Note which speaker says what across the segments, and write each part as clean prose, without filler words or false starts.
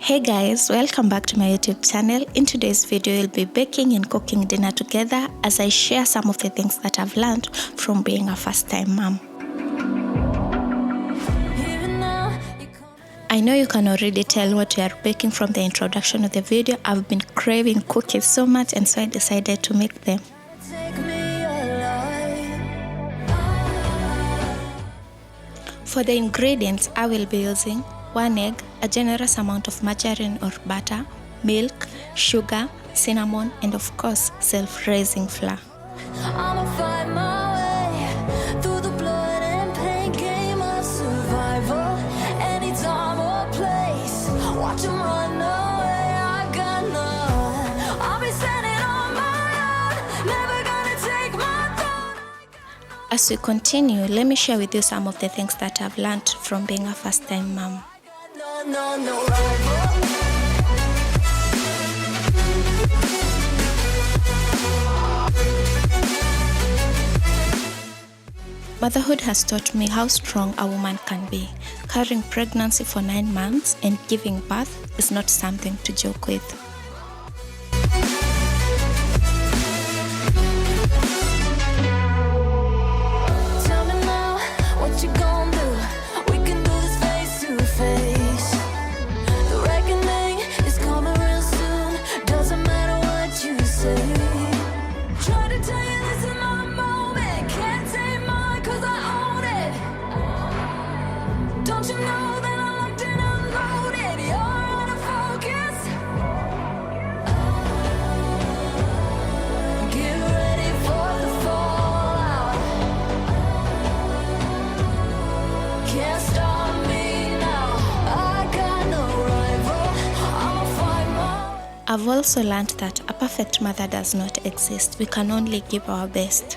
Speaker 1: Hey guys, welcome back to my YouTube channel. In today's video, we'll be baking and cooking dinner together as I share some of the things that I've learned from being a first-time mom. I know you can already tell what we are baking from the introduction of the video. I've been craving cookies so much, and so I decided to make them. For the ingredients, I will be using 1 egg, a generous amount of margarine or butter, milk, sugar, cinnamon, and of course, self-raising flour. I'ma find my way through the blood and pain game of survival. Anytime or place, watch 'em run away. I got none. I'll be standing on my own, never gonna take my throne. As we continue, let me share with you some of the things that I've learned from being a first-time mom. Motherhood has taught me how strong a woman can be. Carrying pregnancy for 9 months and giving birth is not something to joke with. I've also learned that a perfect mother does not exist. We can only give our best.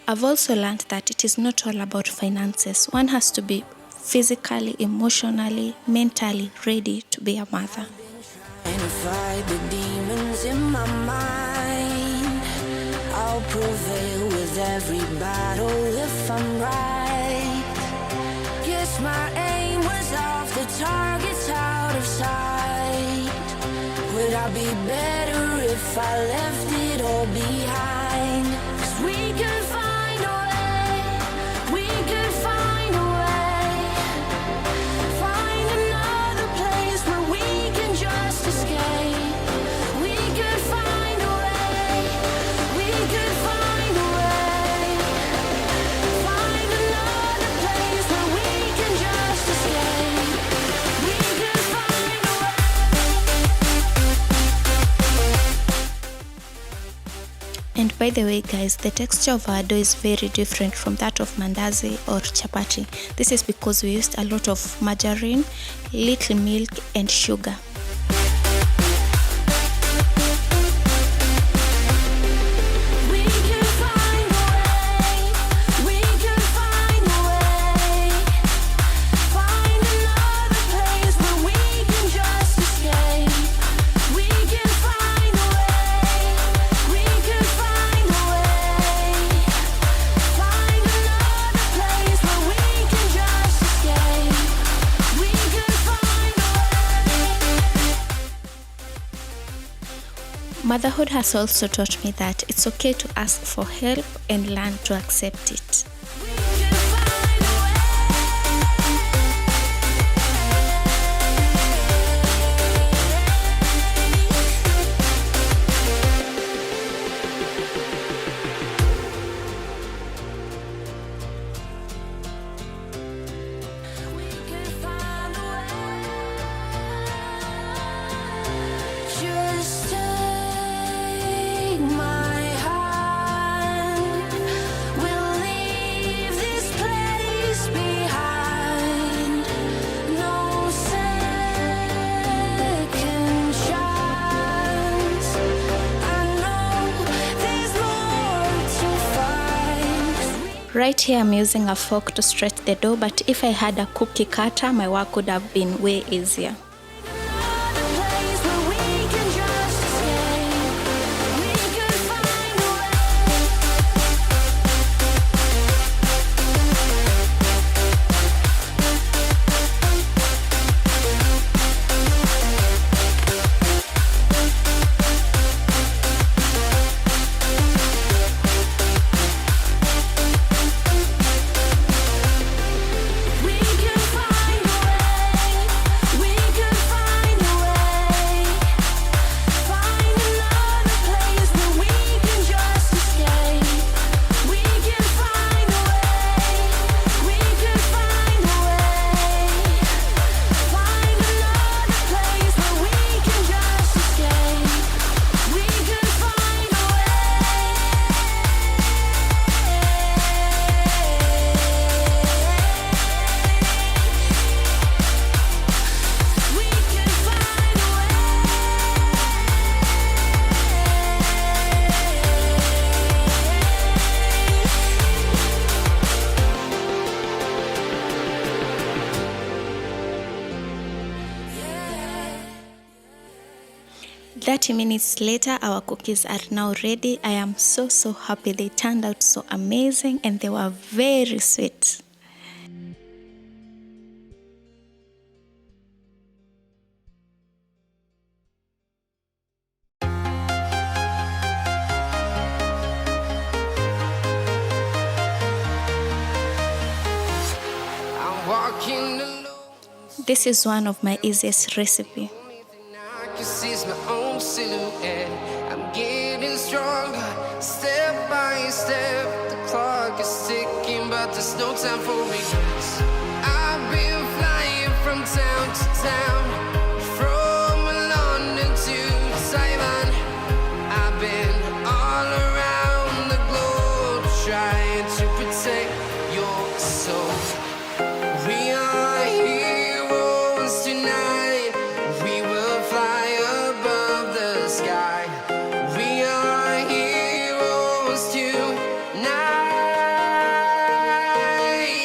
Speaker 1: I've also learned that it is not all about finances. One has to be physically, emotionally, mentally ready to be a mother.
Speaker 2: Trying to fight the demons in my mind. I'll prevail with every battle if I'm right. Guess my aim was off, the target's out of sight. Would I be better if I left it all behind? 'Cause we can find a way, we can find a way. Find another place where we can just escape. We could find a way, we could find a way. Find another place where we can just escape. We could find a way.
Speaker 1: And by the way guys, the texture of our dough is very different from that of mandazi or chapati. This is because we used a lot of margarine, little milk and sugar.
Speaker 2: We can find a way, we can find a way. Find another place where we can just escape. We can find a way, we can find a way.
Speaker 1: Motherhood has also taught me that it's okay to ask for help and learn to accept it. Right here I'm using a fork to stretch the dough, but if I had a cookie cutter, my work would have been way easier. "30 minutes later, our cookies are now ready. I am so happy. They turned out so amazing and they were very sweet. This is one of my easiest recipes.
Speaker 2: Sees my own silhouette. I'm getting stronger, step by step. The clock is ticking, but there's no time for regrets. I've been flying from town to town, from London to Taiwan. I've been all around the globe trying to protect your soul. We are heroes tonight. We will fly above the sky. We are heroes tonight.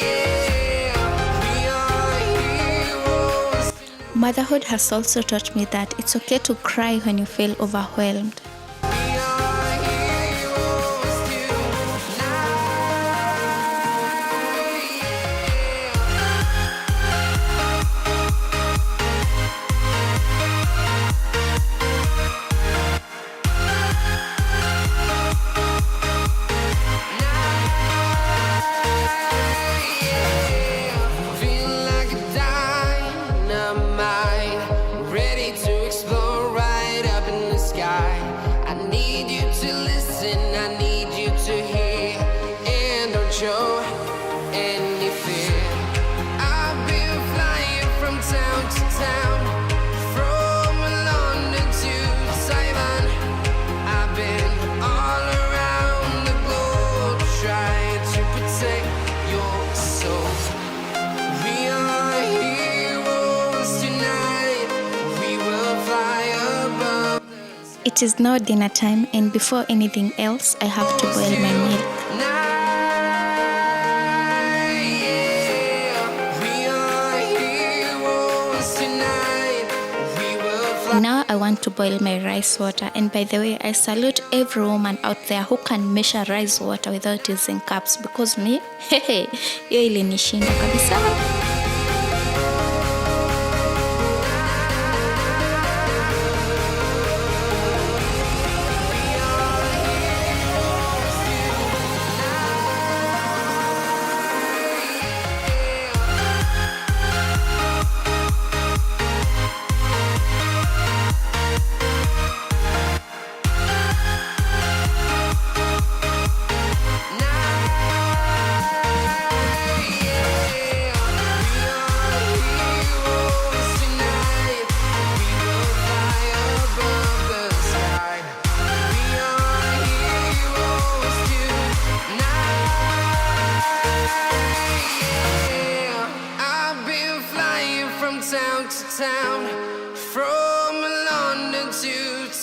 Speaker 2: Yeah. We are heroes tonight.
Speaker 1: Motherhood has also taught me that it's okay to cry when you feel overwhelmed.
Speaker 2: We are heroes tonight. Feel like a dynamite, ready to explode right up in the sky. I need you to listen, I need you to hear, and don't show any fear. I've been flying from town to town, from London to Taiwan. I've been all around the globe trying to protect your soul. We are heroes tonight. We will fly above.
Speaker 1: It is now dinner time, and before anything else, I have to boil my milk. Now I want to boil my rice water, and by the way, I salute every woman out there who can measure rice water without using cups, because me, hiyo ilinishinda kabisa.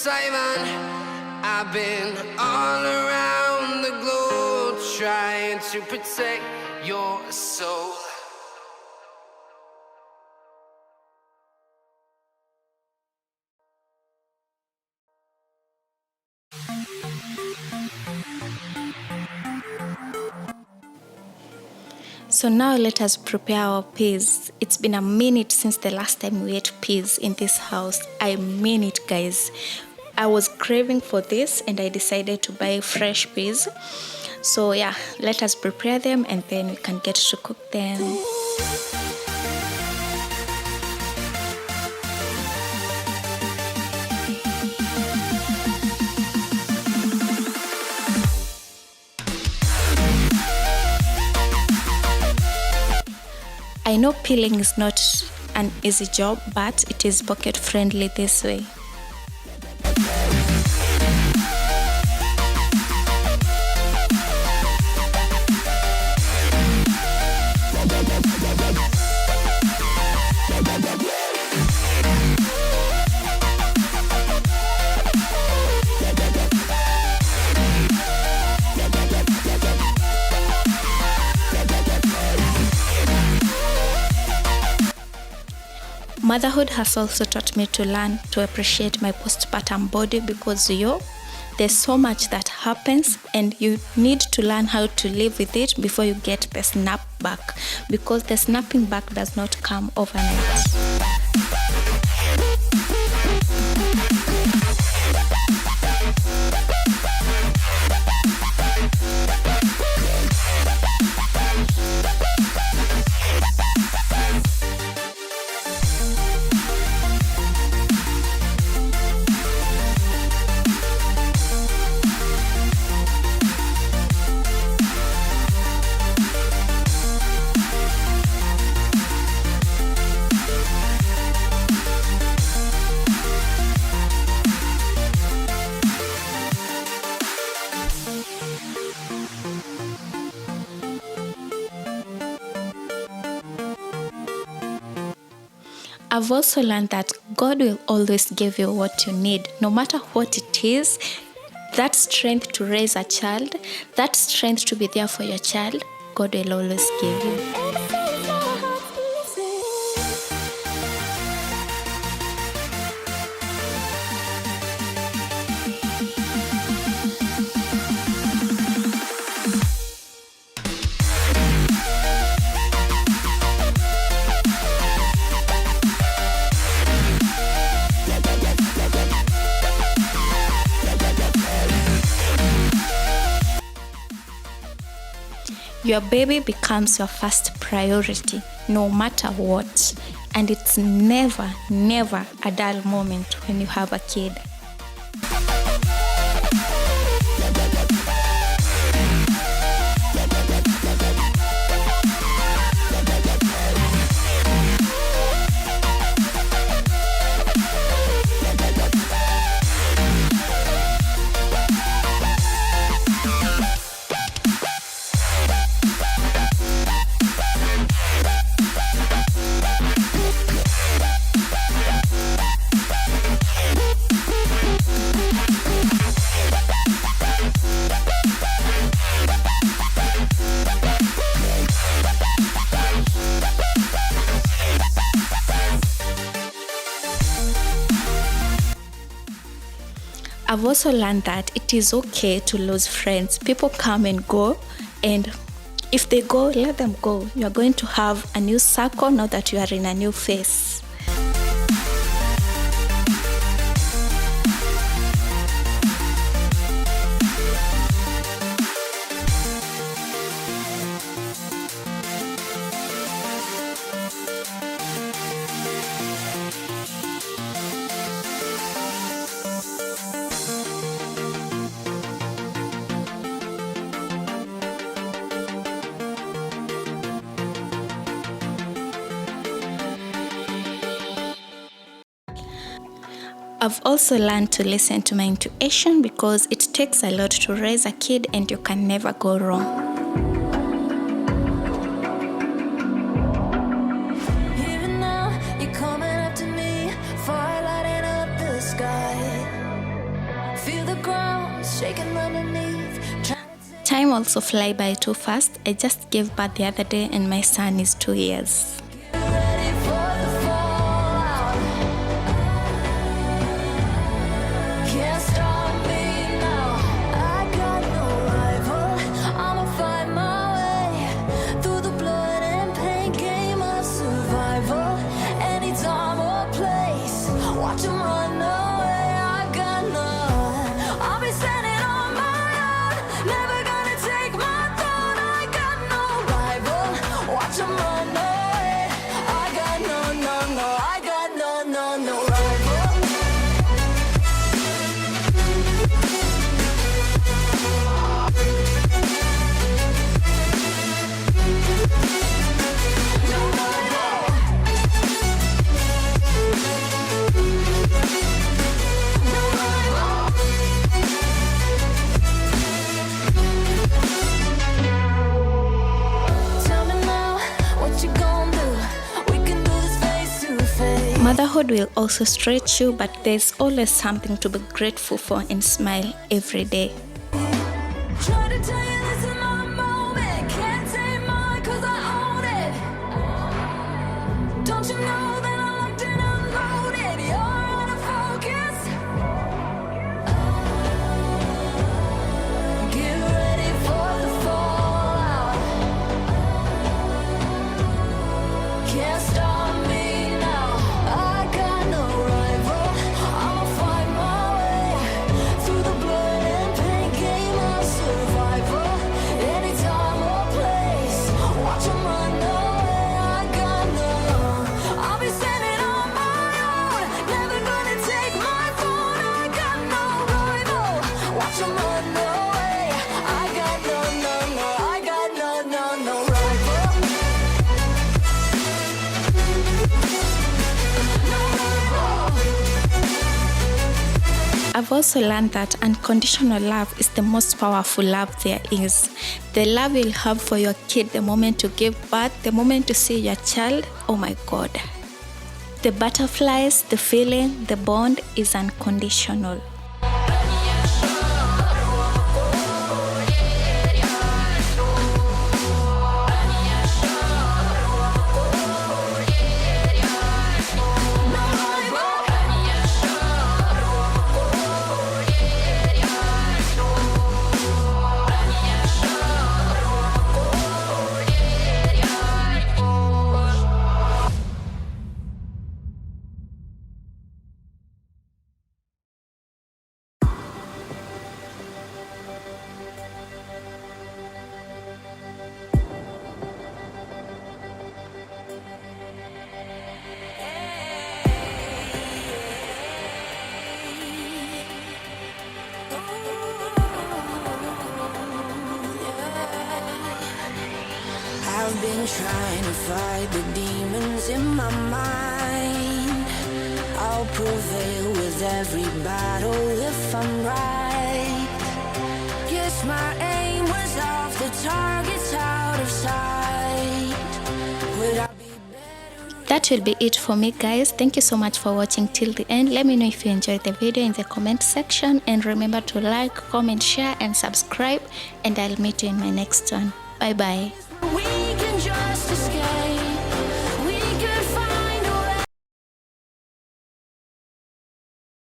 Speaker 2: Simon. I've been all around the globe trying to protect your soul.
Speaker 1: So now let us prepare our peas. It's been a minute since the last time we ate peas in this house. I mean it, guys. I was craving for this and I decided to buy fresh peas. So yeah, let us prepare them and then we can get to cook them. I know peeling is not an easy job, but it is pocket friendly this way. Motherhood has also taught me to learn to appreciate my postpartum body because there's so much that happens and you need to learn how to live with it before you get the snap back, because the snapping back does not come overnight. I've also learned that God will always give you what you need, no matter what it is. That strength to raise a child, that strength to be there for your child, God will always give you. Your baby becomes your first priority, no matter what. And it's never, never a dull moment when you have a kid. I've also learned that it is okay to lose friends. People come and go, and if they go, let them go. You're going to have a new circle now that you are in a new phase. I've also learned to listen to my intuition because it takes a lot to raise a kid and you can never go wrong.
Speaker 2: Even now, you're coming up to me, fire lighting up the sky.
Speaker 1: Time also fly by too fast. I just gave birth the other day and my son is 2 years. Motherhood will also stretch you, but there's always something to be grateful for and smile every day.
Speaker 2: Try to tell you this is my moment, can't take mine 'cause I own it. Don't you know that I'm locked and unloaded? You're out of focus. Get ready for the fallout. Can't stop me now. I got no rival. I'll find my way through the blood and pain game of survival. Anytime or place, watch 'em run away. I got no. I'll be standing on my own, never gonna take my phone. I got no rival. Watch 'em run away. I got no, I got no rival.
Speaker 1: I've also learned that unconditional love is the most powerful love there is. The love you'll have for your kid the moment you give birth, the moment you see your child, oh my God. The butterflies, the feeling, the bond is unconditional.
Speaker 2: I've been trying to fight the demons in my mind. I'll prevail with every battle if I'm right. Yes, my aim was off, the target's out of sight. Would I be better?
Speaker 1: That will be it for me, guys. Thank you so much for watching till the end. Let me know if you enjoyed the video in the comment section, and remember to like, comment, share and subscribe, and I'll meet you in my next one. Bye bye.
Speaker 2: We